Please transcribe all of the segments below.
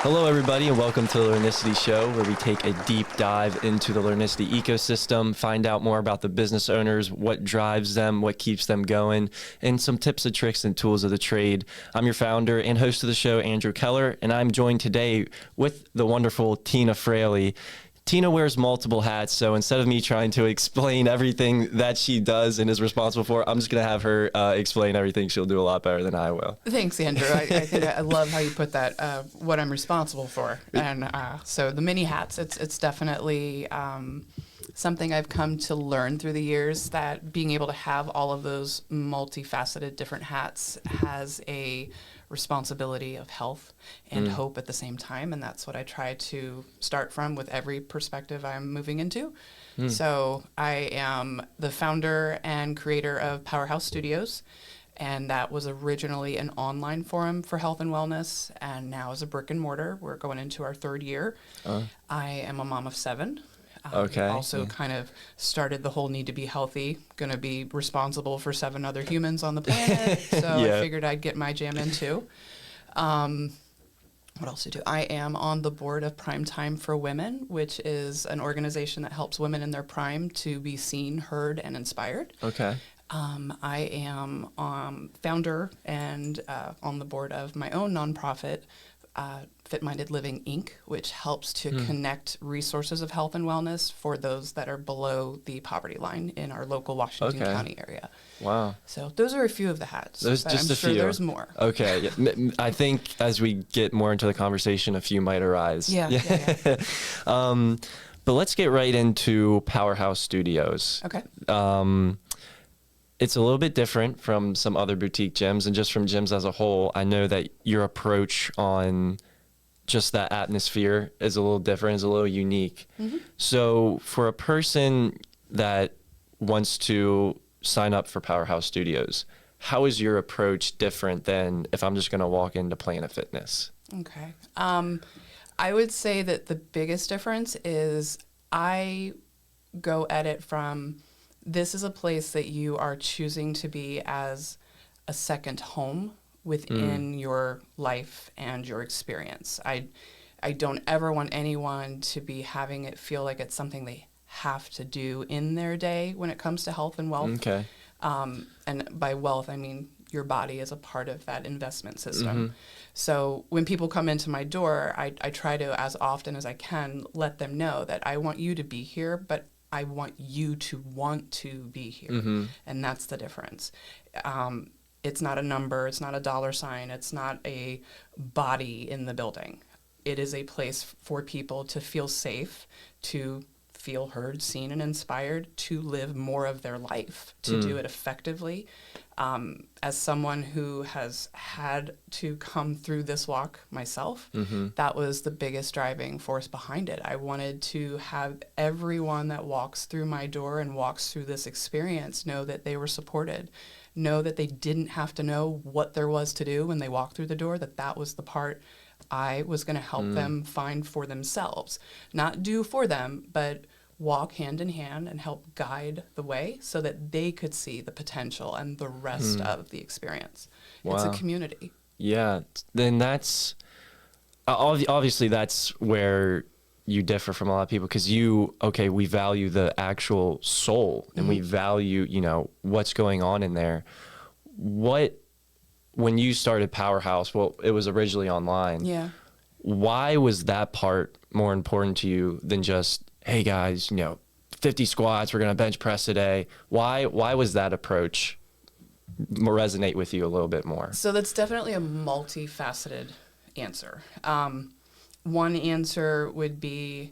Hello, everybody, and welcome to the Learnicity Show, where we take a deep dive into the Learnicity ecosystem, find out more about the business owners, what drives them, what keeps them going, and some tips and tricks and tools of the trade. I'm your founder and host of the show, Andrew Keller, and I'm joined today with the wonderful Tina Fraley. Tina wears multiple hats, so instead of me trying to explain everything that she does and is responsible for, I'm just going to have her explain everything. She'll do a lot better than I will. Thanks, Andrew. I think I love how you put that, what I'm responsible for. And so the mini hats, it's definitely something I've come to learn through the years, that being able to have all of those multifaceted different hats has a responsibility of health and hope at the same time, and that's what I try to start from with every perspective I'm moving into. So I am the founder and creator of Powerhouse Studios, and that was originally an online forum for health and wellness, and now is a brick and mortar. We're going into our third year. I am a mom of 7. Also kind of started the whole need to be healthy, going to be responsible for 7 other humans on the planet. So I figured I'd get my jam in too. What else do I do? I am on the board of Prime Time for Women, which is an organization that helps women in their prime to be seen, heard, and inspired. Okay. I am founder and on the board of my own nonprofit, Fit Minded Living, Inc., which helps to connect resources of health and wellness for those that are below the poverty line in our local Washington County area. Wow. So those are a few of the hats. There's just I'm a sure few. There's more. Okay. I think as we get more into the conversation, a few might arise. Yeah. But let's get right into Powerhouse Studios. Okay. It's a little bit different from some other boutique gyms, and just from gyms as a whole. I know that your approach on just that atmosphere is a little different, is a little unique. So for a person that wants to sign up for Powerhouse Studios, how is your approach different than if I'm just going to walk into Planet Fitness? Okay. I would say that the biggest difference is I go at it from, this is a place that you are choosing to be as a second home within your life and your experience. I don't ever want anyone to be having it feel like it's something they have to do in their day when it comes to health and wealth. Okay. And by wealth, I mean your body is a part of that investment system. So when people come into my door, I try to, as often as I can, let them know that I want you to be here, but I want you to want to be here. And that's the difference. It's not a number, it's not a dollar sign, it's not a body in the building. It is a place for people to feel safe, to feel heard, seen, and inspired, to live more of their life, to do it effectively. As someone who has had to come through this walk myself, that was the biggest driving force behind it. I wanted to have everyone that walks through my door and walks through this experience know that they were supported, know that they didn't have to know what there was to do when they walked through the door, that was the part I was going to help them find for themselves. Not do for them, but walk hand in hand and help guide the way so that they could see the potential and the rest of the experience. Wow. It's a community. Yeah. Then that's, obviously that's where you differ from a lot of people, because we value the actual soul and we value, what's going on in there. When you started Powerhouse, well, it was originally online. Yeah. Why was that part more important to you than just, hey guys, 50 squats, we're going to bench press today? Why was that approach resonate with you a little bit more? So that's definitely a multifaceted answer. One answer would be,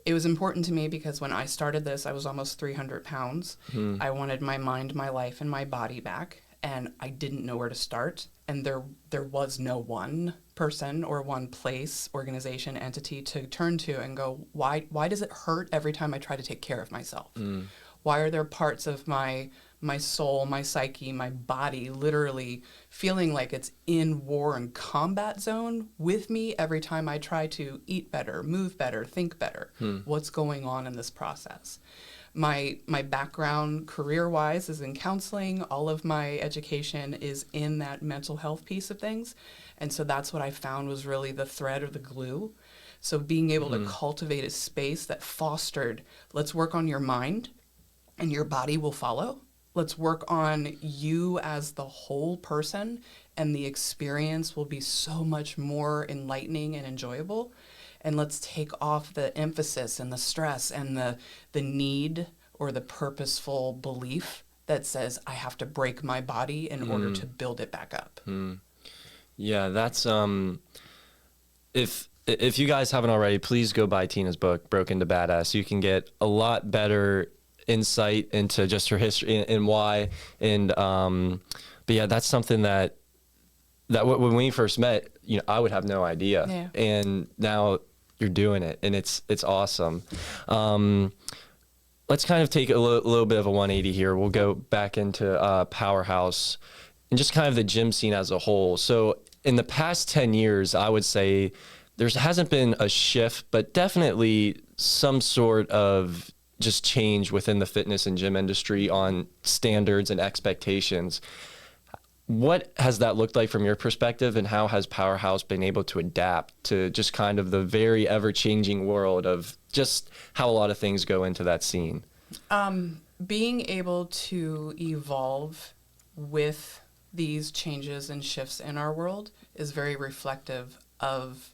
it was important to me because when I started this, I was almost 300 pounds. I wanted my mind, my life, and my body back, and I didn't know where to start. And there was no one person or one place, organization, entity to turn to and go, why does it hurt every time I try to take care of myself? Why are there parts of my soul, my psyche, my body literally feeling like it's in war and combat zone with me every time I try to eat better, move better, think better? What's going on in this process? My background career-wise is in counseling. All of my education is in that mental health piece of things. And so that's what I found was really the thread or the glue. So being able to cultivate a space that fostered, let's work on your mind and your body will follow. Let's work on you as the whole person, and the experience will be so much more enlightening and enjoyable. And let's take off the emphasis and the stress and the need or the purposeful belief that says I have to break my body in order to build it back up. Yeah, that's if you guys haven't already, please go buy Tina's book, Broken to Badass. You can get a lot better insight into just her history and why. And but yeah, that's something that when we first met, I would have no idea. Yeah. And now you're doing it, and it's awesome. Let's kind of take a little bit of a 180 here. We'll go back into Powerhouse and just kind of the gym scene as a whole. So in the past 10 years, I would say there hasn't been a shift, but definitely some sort of just change within the fitness and gym industry on standards and expectations. What has that looked like from your perspective, and how has Powerhouse been able to adapt to just kind of the very ever-changing world of just how a lot of things go into that scene? Being able to evolve with these changes and shifts in our world is very reflective of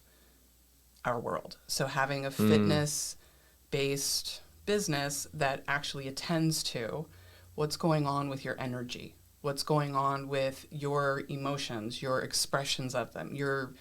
our world. So having a fitness-based business that actually attends to what's going on with your energy, what's going on with your emotions, your expressions of them, your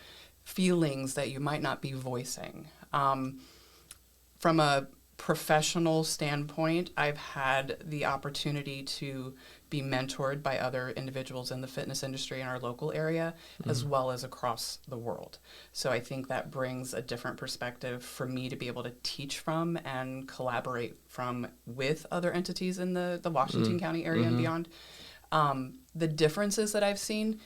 feelings that you might not be voicing. From a professional standpoint, I've had the opportunity to be mentored by other individuals in the fitness industry in our local area, as well as across the world. So I think that brings a different perspective for me to be able to teach from and collaborate from with other entities in the Washington County area and beyond. The differences that I've seen,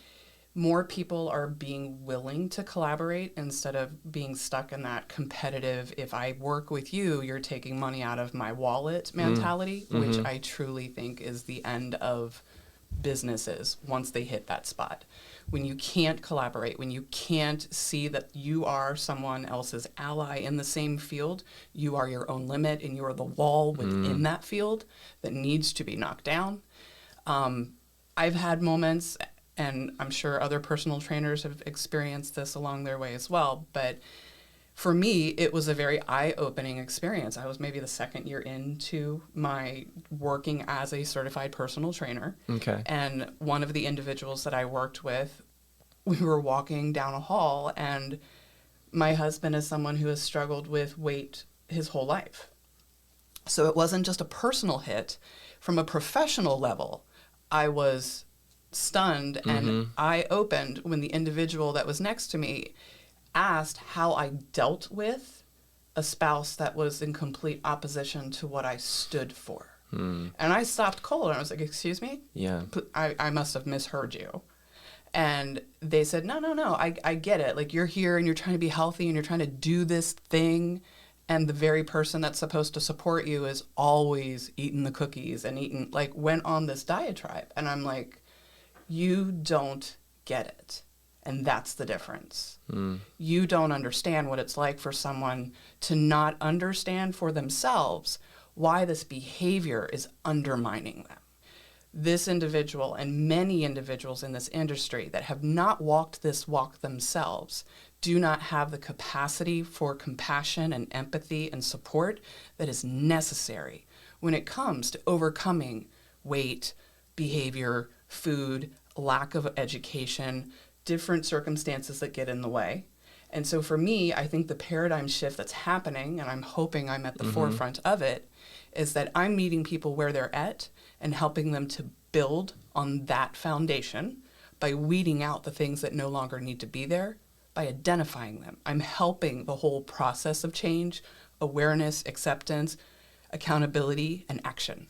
more people are being willing to collaborate instead of being stuck in that competitive, if I work with you, you're taking money out of my wallet mentality, which I truly think is the end of businesses once they hit that spot. When you can't collaborate, when you can't see that you are someone else's ally in the same field, you are your own limit and you are the wall within that field that needs to be knocked down. I've had moments, and I'm sure other personal trainers have experienced this along their way as well, but for me, it was a very eye-opening experience. I was maybe the second year into my working as a certified personal trainer. Okay. And one of the individuals that I worked with, we were walking down a hall, and my husband is someone who has struggled with weight his whole life. So it wasn't just a personal hit. From a professional level, I was stunned and eye-opened when the individual that was next to me asked how I dealt with a spouse that was in complete opposition to what I stood for. And I stopped cold and I was like, excuse me? Yeah. I must have misheard you. And they said, no, I get it. Like, you're here and you're trying to be healthy and you're trying to do this thing, and the very person that's supposed to support you is always eating the cookies and went on this diatribe. And I'm like, you don't get it. And that's the difference. You don't understand what it's like for someone to not understand for themselves why this behavior is undermining them. This individual and many individuals in this industry that have not walked this walk themselves do not have the capacity for compassion and empathy and support that is necessary when it comes to overcoming weight, behavior, food, lack of education, different circumstances that get in the way. And so for me, I think the paradigm shift that's happening, and I'm hoping I'm at the forefront of it, is that I'm meeting people where they're at and helping them to build on that foundation by weeding out the things that no longer need to be there, by identifying them. I'm helping the whole process of change, awareness, acceptance, accountability, and action.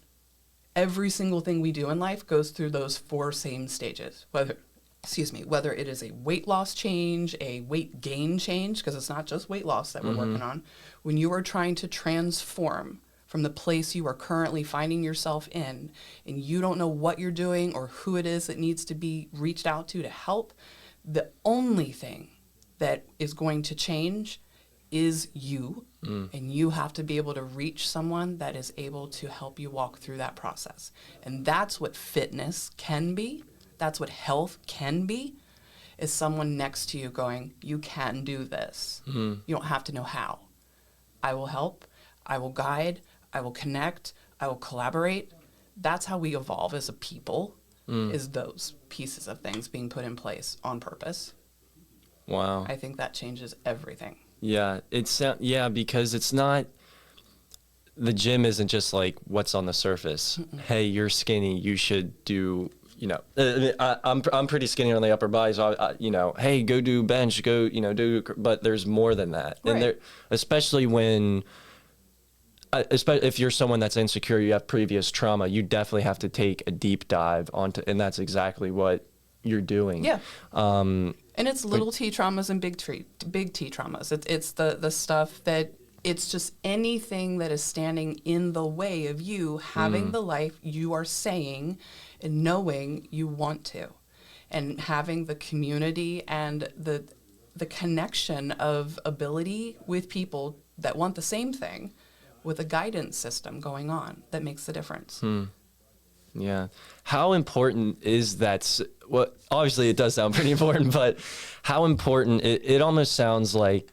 Every single thing we do in life goes through those 4 same stages, whether it is a weight loss change, a weight gain change, because it's not just weight loss that we're working on. When you are trying to transform from the place you are currently finding yourself in, and you don't know what you're doing or who it is that needs to be reached out to help, the only thing that is going to change is you. And you have to be able to reach someone that is able to help you walk through that process. And that's what fitness can be. That's what health can be, is someone next to you going, you can do this. You don't have to know how. I will help. I will guide. I will connect. I will collaborate. That's how we evolve as a people, is those pieces of things being put in place on purpose. Wow. I think that changes everything. Yeah, because it's not, the gym isn't just like what's on the surface. Hey, you're skinny, you should do, I'm pretty skinny on the upper body, so hey, go do bench, go, but there's more than that. Right. And there, especially if you're someone that's insecure, you have previous trauma, you definitely have to take a deep dive onto, and that's exactly what you're doing. Yeah. And it's little T traumas and big T traumas. It's the stuff that, it's just anything that is standing in the way of you having the life you are saying and knowing you want to, and having the community and the connection of ability with people that want the same thing, with a guidance system going on that makes the difference. Yeah. How important is that? Well, obviously it does sound pretty important, but how important, it almost sounds like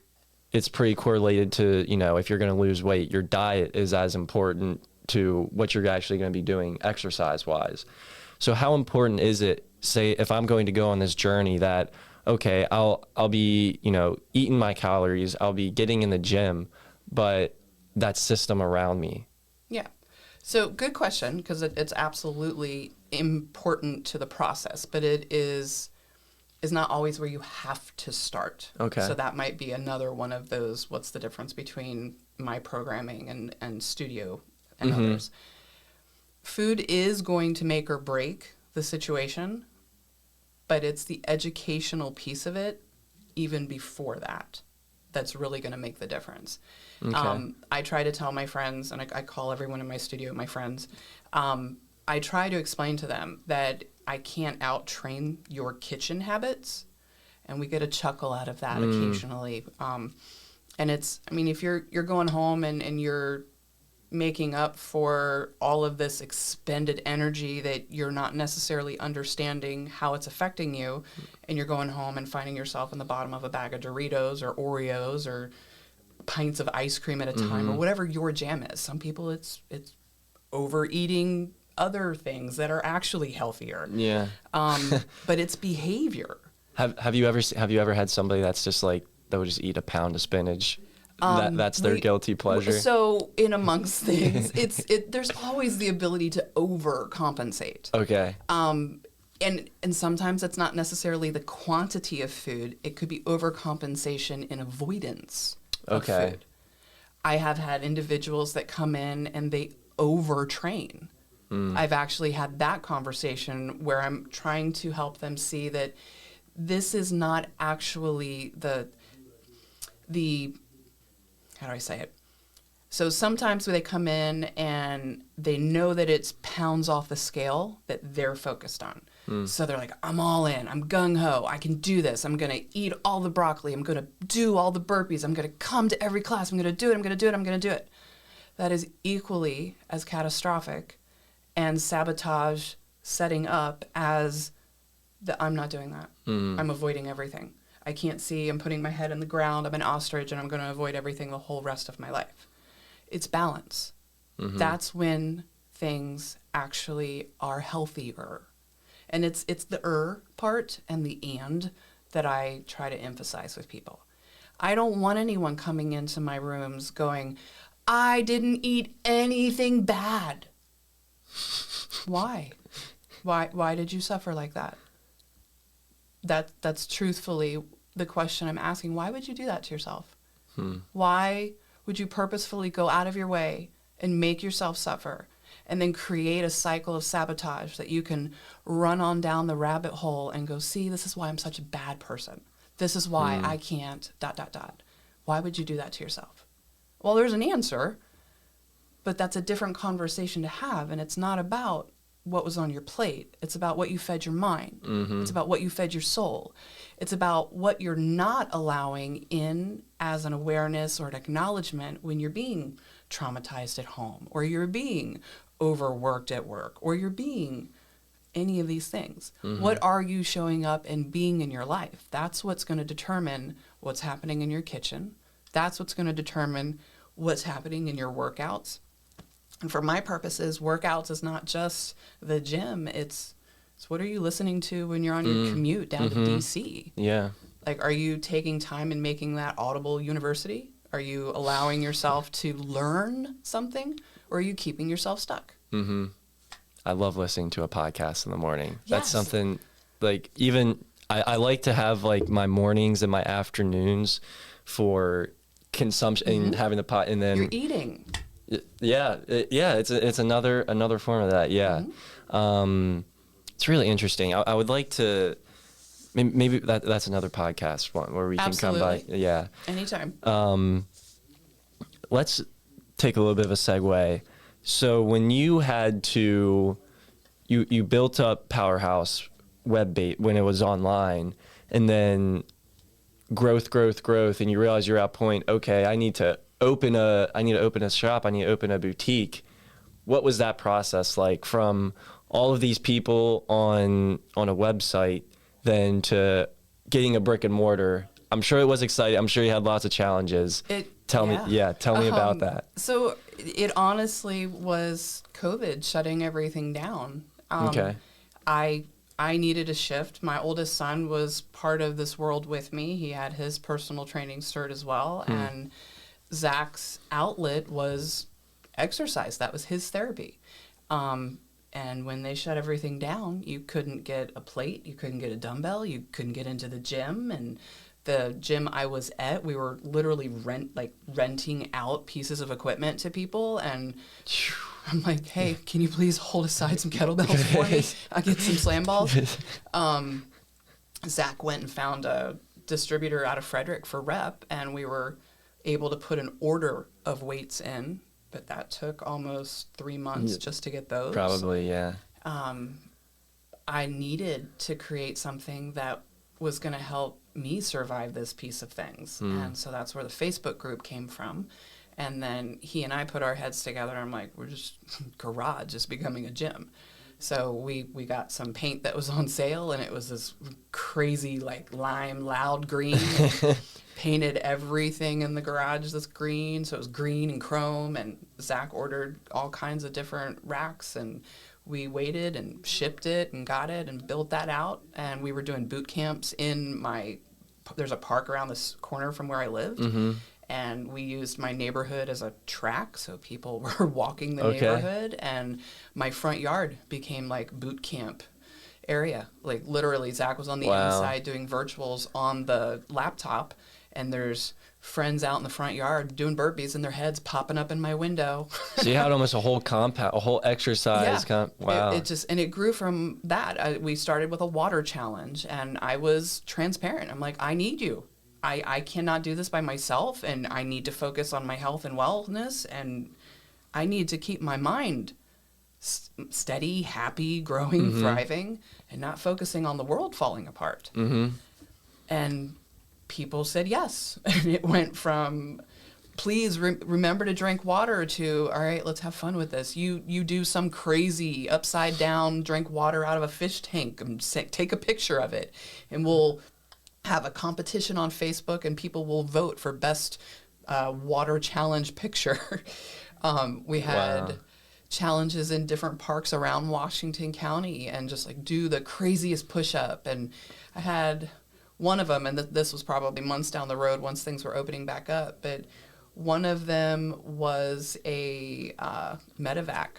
it's pretty correlated to, if you're going to lose weight, your diet is as important to what you're actually going to be doing exercise wise. So how important is it, say, if I'm going to go on this journey, that, okay, I'll be, eating my calories, I'll be getting in the gym, but that system around me. Yeah. So good question, because it's absolutely important to the process, but it is not always where you have to start. Okay. So that might be another one of those, what's the difference between my programming and studio and others. Food is going to make or break the situation, but it's the educational piece of it, even before that, that's really going to make the difference. Okay. I try to tell my friends, and I call everyone in my studio my friends, I try to explain to them that I can't out-train your kitchen habits, and we get a chuckle out of that occasionally. And it's, if you're going home and you're making up for all of this expended energy that you're not necessarily understanding how it's affecting you, and you're going home and finding yourself in the bottom of a bag of Doritos or Oreos or pints of ice cream at a time, or whatever your jam is. Some people it's overeating other things that are actually healthier. Yeah. But it's behavior. Have you ever had somebody that's just like, they'll just eat a pound of spinach? That's their guilty pleasure. So in amongst things, there's always the ability to overcompensate. Okay. And sometimes it's not necessarily the quantity of food. It could be overcompensation in avoidance of food. I have had individuals that come in and they overtrain. I've actually had that conversation where I'm trying to help them see that this is not actually the how do I say it? So sometimes when they come in and they know that it's pounds off the scale that they're focused on. So they're like, I'm all in. I'm gung-ho. I can do this. I'm going to eat all the broccoli. I'm going to do all the burpees. I'm going to come to every class. I'm going to do it. I'm going to do it. I'm going to do it. That is equally as catastrophic and sabotage setting up as I'm not doing that. I'm avoiding everything. I can't see. I'm putting my head in the ground. I'm an ostrich, and I'm going to avoid everything the whole rest of my life. It's balance. That's when things actually are healthier. And it's the part and the and that I try to emphasize with people. I don't want anyone coming into my rooms going, I didn't eat anything bad. Why? Why did you suffer like that? That's truthfully the question I'm asking. Why would you do that to yourself? Why would you purposefully go out of your way and make yourself suffer and then create a cycle of sabotage that you can run on down the rabbit hole and go, see, this is why I'm such a bad person. This is why I can't ... Why would you do that to yourself? Well, there's an answer. But that's a different conversation to have, and it's not about what was on your plate. It's about what you fed your mind. It's about what you fed your soul. It's about what you're not allowing in as an awareness or an acknowledgement when you're being traumatized at home, or you're being overworked at work, or you're being any of these things. What are you showing up and being in your life? That's what's going to determine what's happening in your kitchen. That's what's going to determine what's happening in your workouts. And for my purposes, workouts is not just the gym. It's what are you listening to when you're on your commute down to DC? Yeah. Like, are you taking time and making that Audible University? Are you allowing yourself to learn something, or are you keeping yourself stuck? I love listening to a podcast in the morning. That's Yes. something, like, even I like to have like my mornings and my afternoons for consumption and having the pot, and then You're eating. It's another form of that. It's really interesting. I would like to maybe that's another podcast one where we can come by. Yeah, Anytime. Let's take a little bit of a segue. So when you had to, you built up Powerhouse when it was online, and then growth, and you realize you're at a point, okay, I need to open a shop, I need to open a boutique. What was that process like, from all of these people on a website then to getting a brick and mortar? I'm sure it was exciting. I'm sure you had lots of challenges. Tell me about that. So it honestly was COVID shutting everything down. Okay. I needed a shift. My oldest son was part of this world with me. He had his personal training cert as well. And Zach's outlet was exercise. That was his therapy. And when they shut everything down, you couldn't get a plate, you couldn't get a dumbbell, you couldn't get into the gym. And the gym I was at, we were literally renting out pieces of equipment to people. And I'm like, hey, can you please hold aside some kettlebells for me? I'll get some slam balls. Zach went and found a distributor out of Frederick for Rep, and we were able to put an order of weights in, but that took almost 3 months just to get those. Probably, yeah. I needed to create something that was going to help me survive this piece of things. And so that's where the Facebook group came from. And then he and I put our heads together, and I'm like, we're just garage is becoming a gym. So we got some paint that was on sale, and it was this crazy like lime loud green. Painted everything in the garage this green, so it was green and chrome. And Zach ordered all kinds of different racks, and we waited and shipped it and got it and built that out. And we were doing boot camps there's a park around this corner from where I lived. And we used my neighborhood as a track, so people were walking the neighborhood, and my front yard became like boot camp area. Like literally, Zach was on the inside doing virtuals on the laptop, and there's friends out in the front yard doing burpees, and their heads popping up in my window. So you had almost a whole compound, a whole exercise. Yeah. Wow. It grew from that. We started with a water challenge, and I was transparent. I'm like, I need you. I cannot do this by myself, and I need to focus on my health and wellness, and I need to keep my mind steady, happy, growing, thriving, and not focusing on the world falling apart. And people said yes. And it went from, please remember to drink water, to, all right, let's have fun with this. You do some crazy upside down, drink water out of a fish tank, and take a picture of it, and we'll have a competition on Facebook, and people will vote for best water challenge picture. We had challenges in different parks around Washington County, and just like do the craziest push-up. And I had one of them, and this was probably months down the road once things were opening back up, but one of them was a medevac.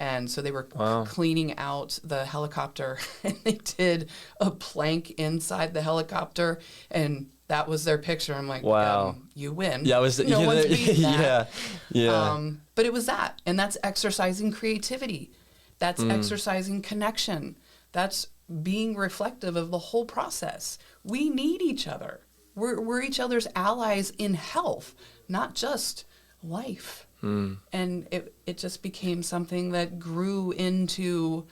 And so they were cleaning out the helicopter, and they did a plank inside the helicopter, and that was their picture. I'm like, wow, you win. Yeah, one's beating that. Yeah. But it was that, and that's exercising creativity. That's exercising connection. That's being reflective of the whole process. We need each other. We're each other's allies in health, not just life. And it just became something that grew into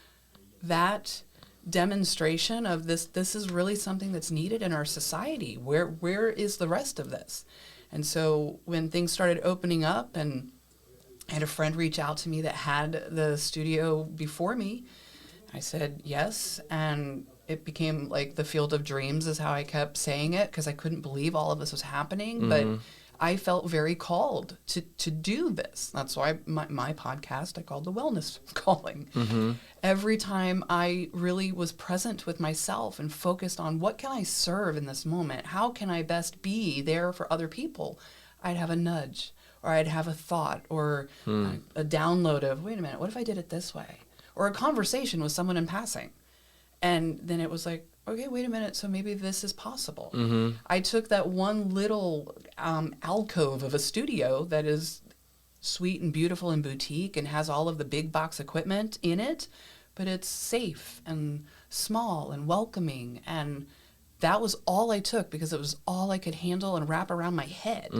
that demonstration of this is really something that's needed in our society. Where is the rest of this? And so when things started opening up, and I had a friend reach out to me that had the studio before me, I said yes, and it became like the field of dreams is how I kept saying it, because I couldn't believe all of this was happening. But I felt very called to do this. That's why my podcast I called The Wellness Calling. Every time I really was present with myself and focused on what can I serve in this moment? How can I best be there for other people? I'd have a nudge, or I'd have a thought, or a download of, wait a minute, what if I did it this way? Or a conversation with someone in passing. And then it was like, okay, wait a minute, so maybe this is possible. I took that one little alcove of a studio that is sweet and beautiful and boutique and has all of the big box equipment in it, but it's safe and small and welcoming. And that was all I took, because it was all I could handle and wrap around my head.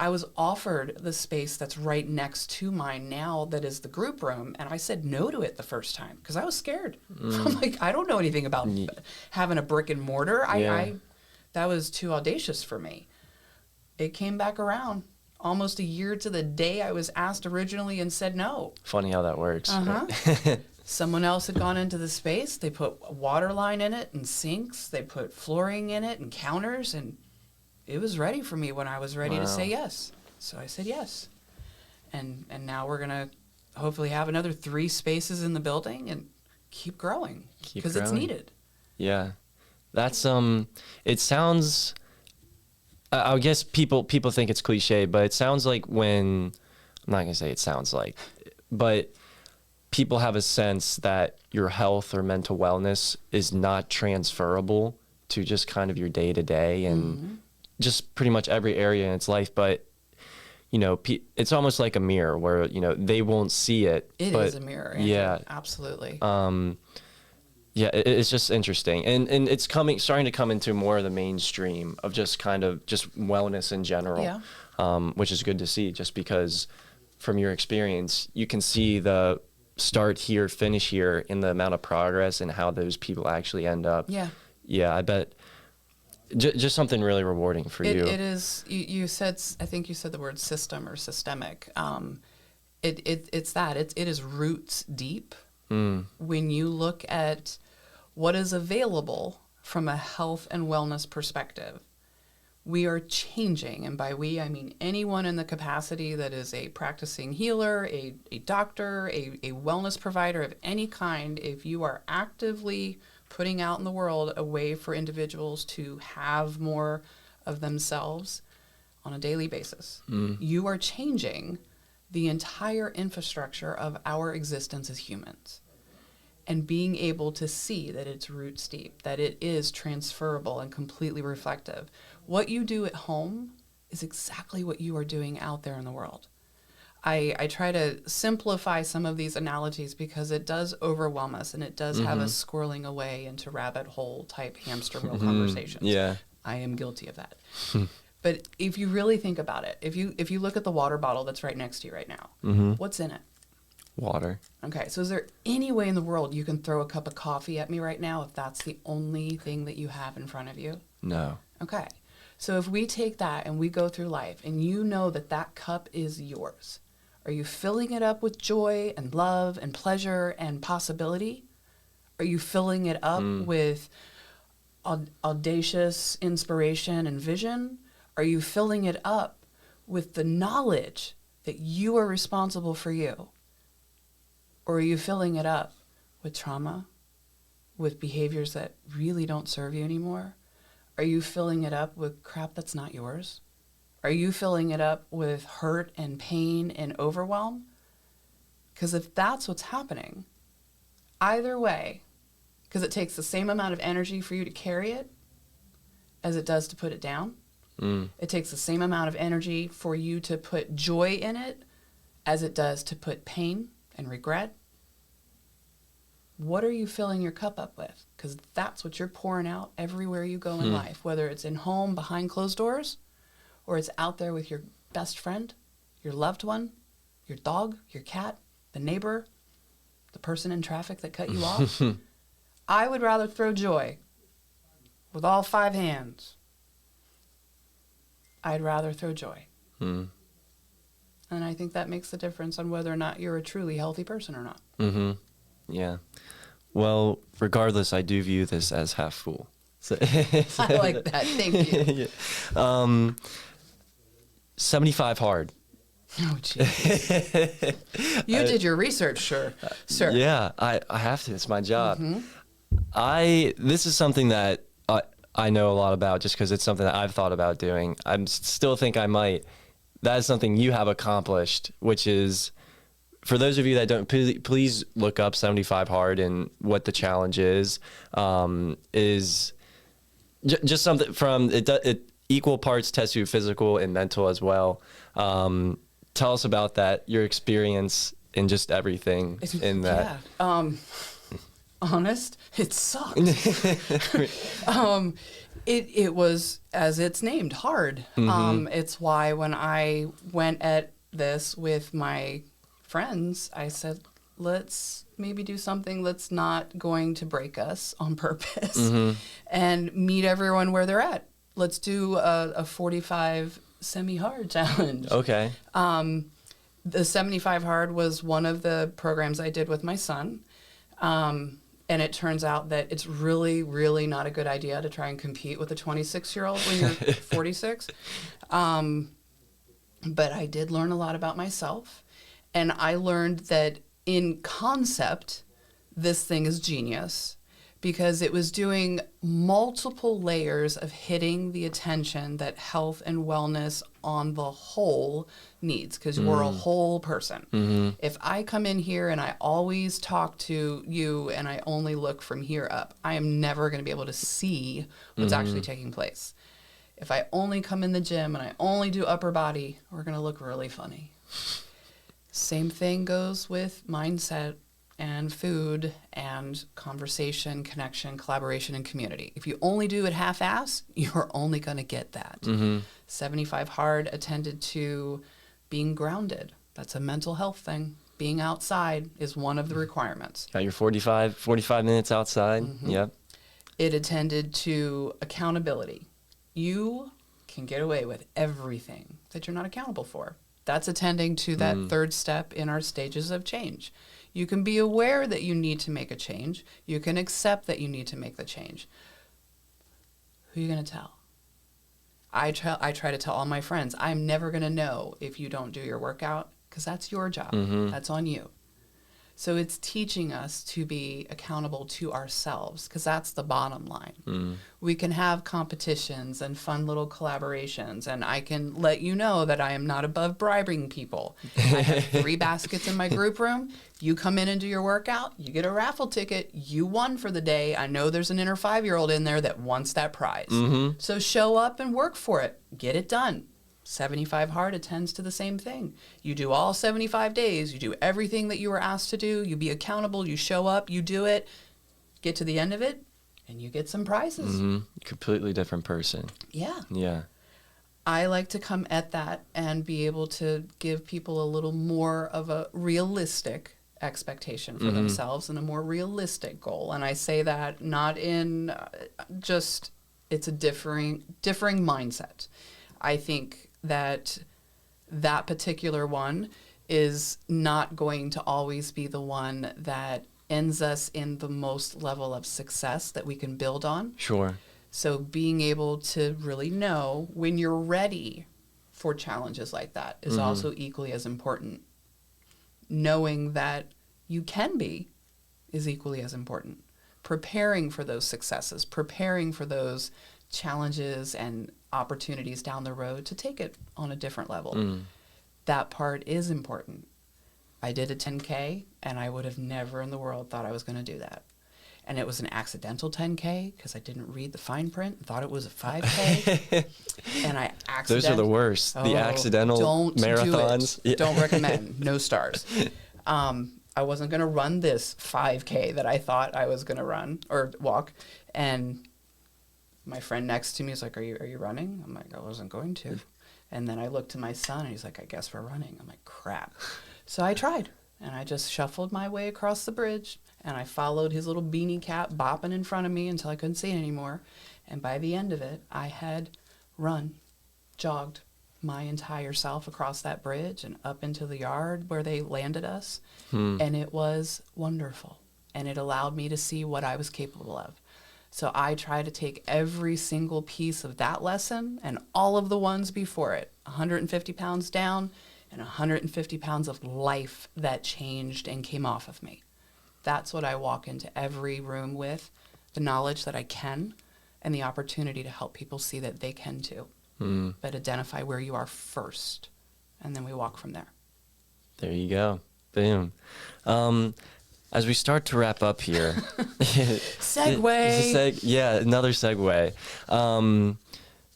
I was offered the space that's right next to mine now that is the group room, and I said no to it the first time because I was scared. I'm like, I don't know anything about having a brick and mortar. That was too audacious for me. It came back around almost a year to the day I was asked originally and said no. Funny how that works. Someone else had gone into the space. They put a water line in it and sinks. They put flooring in it and counters, and it was ready for me when I was ready to say yes. So I said yes. And now we're going to hopefully have another 3 spaces in the building and keep growing, because it's needed. Yeah. That's it sounds I guess people think it's cliche, but it sounds like when, I'm not going to say it sounds like, but people have a sense that your health or mental wellness is not transferable to just kind of your day to day and just pretty much every area in its life. But, you know, it's almost like a mirror where, you know, they won't see it. It is a mirror. Andrew. Yeah. Absolutely. Yeah, it's just interesting. And it's starting to come into more of the mainstream of just kind of just wellness in general, which is good to see, just because from your experience, you can see the start here, finish here in the amount of progress and how those people actually end up. Yeah, I bet. Just something really rewarding for you. It is. You said, I think you said the word system or systemic. It's that. It is roots deep. When you look at what is available from a health and wellness perspective, we are changing. And by we, I mean anyone in the capacity that is a practicing healer, a doctor, a wellness provider of any kind. If you are actively putting out in the world a way for individuals to have more of themselves on a daily basis, you are changing the entire infrastructure of our existence as humans. And being able to see that it's roots deep, that it is transferable and completely reflective. What you do at home is exactly what you are doing out there in the world. I try to simplify some of these analogies because it does overwhelm us, and it does have us squirreling away into rabbit hole type hamster wheel conversations. Yeah. I am guilty of that. But if you really think about it, if you look at the water bottle that's right next to you right now, what's in it? Water. Okay, so is there any way in the world you can throw a cup of coffee at me right now if that's the only thing that you have in front of you? No. Okay, so if we take that and we go through life and you know that that cup is yours, are you filling it up with joy and love and pleasure and possibility? Are you filling it up with audacious inspiration and vision? Are you filling it up with the knowledge that you are responsible for you? Or are you filling it up with trauma, with behaviors that really don't serve you anymore? Are you filling it up with crap that's not yours? Are you filling it up with hurt and pain and overwhelm? Because if that's what's happening, either way, because it takes the same amount of energy for you to carry it as it does to put it down. It takes the same amount of energy for you to put joy in it as it does to put pain and regret. What are you filling your cup up with? Because that's what you're pouring out everywhere you go in life, whether it's in home behind closed doors or it's out there with your best friend, your loved one, your dog, your cat, the neighbor, the person in traffic that cut you off. I would rather throw joy with all 5 hands. I'd rather throw joy. And I think that makes the difference on whether or not you're a truly healthy person or not. Yeah. Well, regardless, I do view this as half full. So I like that. Thank you. 75 hard. Oh, jeez. You did your research, sir. Yeah, I have to. It's my job. This is something that I know a lot about just because it's something that I've thought about doing. I still think I might. That is something you have accomplished, which is, for those of you that don't, please look up 75 hard and what the challenge is just something from it equal parts test you physical and mental as well. Tell us about that, your experience in just everything in that. Yeah. Honest, it sucked. It was, as it's named, hard. It's why when I went at this with my friends, I said, let's maybe do something that's not going to break us on purpose and meet everyone where they're at. Let's do a 45 semi-hard challenge. Okay. The 75 hard was one of the programs I did with my son. And it turns out that it's really, really not a good idea to try and compete with a 26-year-old when you're 46. But I did learn a lot about myself. And I learned that in concept, this thing is genius because it was doing multiple layers of hitting the attention that health and wellness on the whole needs, because we're a whole person. If I come in here and I always talk to you and I only look from here up, I am never going to be able to see what's actually taking place. If I only come in the gym and I only do upper body, we're going to look really funny. Same thing goes with mindset and food and conversation, connection, collaboration, and community. If you only do it half-ass, you're only going to get that. 75 hard attended to being grounded. That's a mental health thing. Being outside is one of the requirements. Got your 45 minutes outside. Yep. It attended to accountability. You can get away with everything that you're not accountable for. That's attending to that third step in our stages of change. You can be aware that you need to make a change. You can accept that you need to make the change. Who are you going to tell? I try to tell all my friends, I'm never going to know if you don't do your workout because that's your job. That's on you. So it's teaching us to be accountable to ourselves because that's the bottom line. We can have competitions and fun little collaborations, and I can let you know that I am not above bribing people. I have 3 baskets in my group room. You come in and do your workout, you get a raffle ticket, you won for the day. I know there's an inner 5-year-old in there that wants that prize. So show up and work for it. Get it done. 75 hard attends to the same thing. You do all 75 days. You do everything that you were asked to do. You be accountable. You show up. You do it. Get to the end of it, and you get some prizes. Completely different person. Yeah. Yeah. I like to come at that and be able to give people a little more of a realistic expectation for themselves and a more realistic goal. And I say that not in just it's a differing mindset. I think that particular one is not going to always be the one that ends us in the most level of success that we can build on. Sure. So being able to really know when you're ready for challenges like that is also equally as important. Knowing that you can be is equally as important. Preparing for those successes, preparing for those challenges and opportunities down the road to take it on a different level. That part is important. I did a 10K and I would have never in the world thought I was going to do that. And it was an accidental 10K because I didn't read the fine print and thought it was a 5K. And I accidentally... Those are the worst. The accidental marathons. Do it. Don't recommend. No stars. I wasn't going to run this 5K that I thought I was going to run or walk. And my friend next to me is like, are you running? I'm like, I wasn't going to. And then I looked to my son, and he's like, I guess we're running. I'm like, crap. So I tried, and I just shuffled my way across the bridge, and I followed his little beanie cap bopping in front of me until I couldn't see it anymore. And by the end of it, I had jogged my entire self across that bridge and up into the yard where they landed us. And it was wonderful. And it allowed me to see what I was capable of. So I try to take every single piece of that lesson and all of the ones before it, 150 pounds down and 150 pounds of life that changed and came off of me. That's what I walk into every room with, the knowledge that I can and the opportunity to help people see that they can too. But identify where you are first, and then we walk from there. There you go. Boom. As we start to wrap up here. Segue. Yeah, another segue.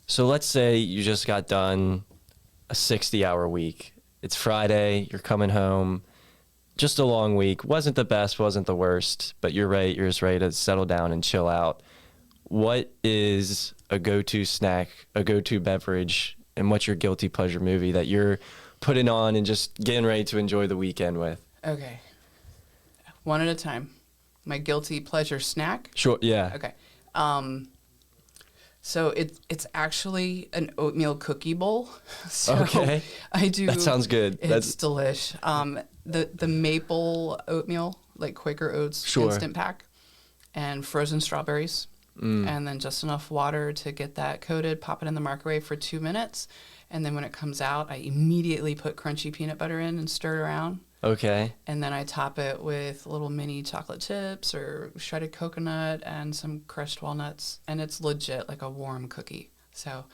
So let's say you just got done a 60-hour week. It's Friday, you're coming home. Just a long week. Wasn't the best, wasn't the worst, but you're just ready to settle down and chill out. What is a go-to snack, a go-to beverage, and what's your guilty pleasure movie that you're putting on and just getting ready to enjoy the weekend with? Okay. One at a time. My guilty pleasure snack? Sure, yeah. Okay. So it's actually an oatmeal cookie bowl. So Okay. I do. That sounds good. It's delish. The maple oatmeal, like Quaker Oats Sure. instant pack, and frozen strawberries. And then just enough water to get that coated, pop it in the microwave for 2 minutes. And then when it comes out, I immediately put crunchy peanut butter in and stir it around. Okay. And then I top it with little mini chocolate chips or shredded coconut and some crushed walnuts. And it's legit like a warm cookie. So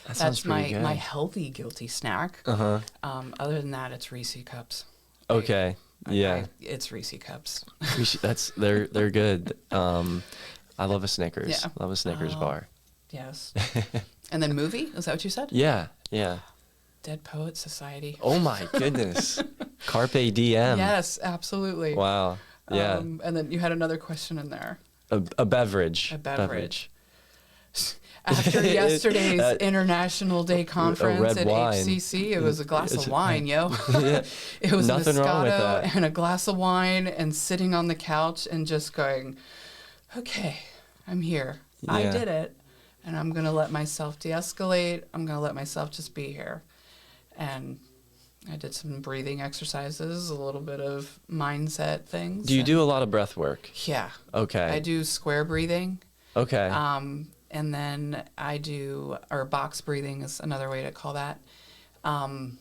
that's my healthy guilty snack. Other than that, it's Reese cups. Okay. Yeah. It's Reese cups. They're good. I love a Snickers. Yeah. Love a Snickers bar. Yes. And then movie? Is that what you said? Yeah. Dead Poet Society. Oh my goodness. Carpe diem. Yes, absolutely. Wow. Yeah. And then you had another question in there. A beverage. A beverage. After yesterday's International Day conference at wine. HCC, it was a glass of wine, yo. Yeah. It was Nothing wrong with Moscato that. and a glass of wine and sitting on the couch and just going, okay, I'm here. I Yeah. did it. And I'm going to let myself de-escalate. I'm going to let myself just be here. And I did some breathing exercises, a little bit of mindset things. Do you do a lot of breath work? Yeah. Okay. I do square breathing. Okay. And then or box breathing is another way to call that. And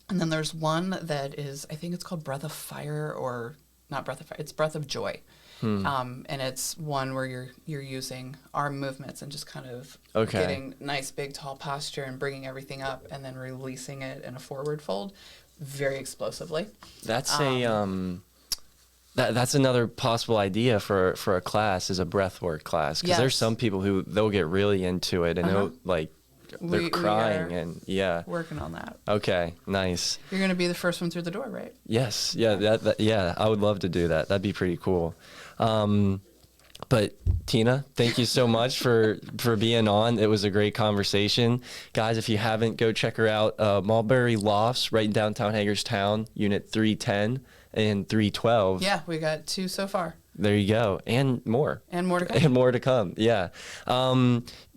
then there's one that is, I think it's called Breath of Fire, or not Breath of Fire, it's Breath of Joy. And it's one where you're using arm movements and just kind of getting nice, big, tall posture and bringing everything up and then releasing it in a forward fold very explosively. That's that's another possible idea for a class, is a breathwork class, because there's some people who they'll get really into it and they'll they're crying and working on that. Okay, nice. You're going to be the first one through the door, right? Yes, yeah, I would love to do that. That'd be pretty cool. But Tina, thank you so much for being on. It was a great conversation. Guys, if you haven't, go check her out. Mulberry Lofts, right in downtown Hagerstown, Unit 310 and 312. Yeah, we got 2 so far. There you go. And more. And more to come. And more to come, yeah.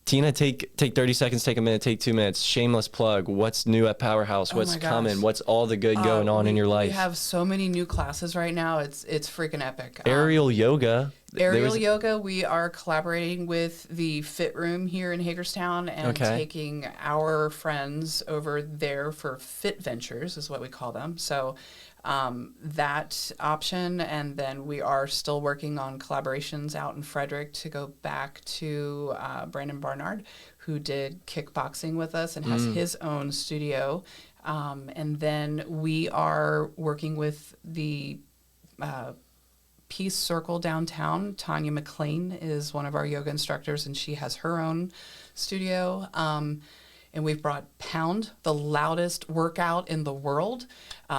Tina, take 30 seconds, take a minute, take 2 minutes. Shameless plug. What's new at Powerhouse? What's coming? What's all the good going on in your life? We have so many new classes right now. It's freaking epic. Aerial yoga. Yoga, we are collaborating with the Fit Room here in Hagerstown and taking our friends over there for Fit Ventures is what we call them. So that option, and then we are still working on collaborations out in Frederick to go back to Brandon Barnard, who did kickboxing with us and has his own studio. And then we are working with the Peace Circle downtown. Tanya McLean is one of our yoga instructors, and she has her own studio. And we've brought Pound, the loudest workout in the world.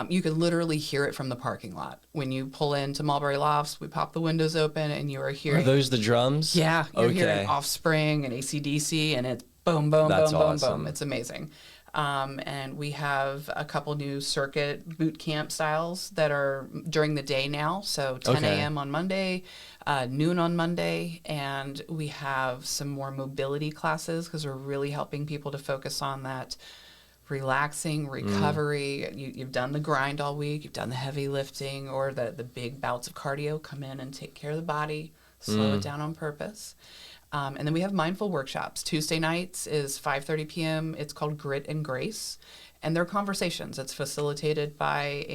You can literally hear it from the parking lot. When you pull into Mulberry Lofts, we pop the windows open, and you are hearing... Are those the drums? Yeah, you're hearing Offspring and AC/DC, and it's boom, boom, That's boom, awesome. boom, boom. It's amazing. And we have a couple new circuit boot camp styles that are during the day now. So 10 a.m. on Monday, noon on Monday, and we have some more mobility classes because we're really helping people to focus on that relaxing recovery. You've done the grind all week, you've done the heavy lifting or the big bouts of cardio. Come in and take care of the body, slow it down on purpose. And then we have mindful workshops. Tuesday nights is 5:30 p.m. It's called Grit and Grace. And they're conversations. It's facilitated by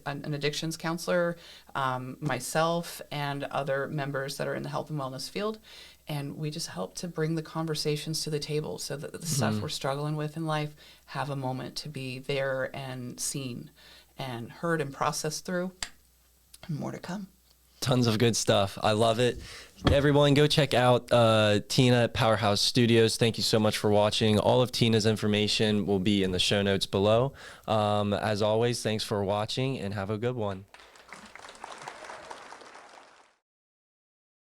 an addictions counselor, myself, and other members that are in the health and wellness field. And we just help to bring the conversations to the table so that the stuff we're struggling with in life have a moment to be there and seen and heard and processed through. And more to come. Tons of good stuff. I love it. Everyone, go check out Tina at Powerhouse Studios. Thank you so much for watching. All of Tina's information will be in the show notes below. As always, thanks for watching and have a good one.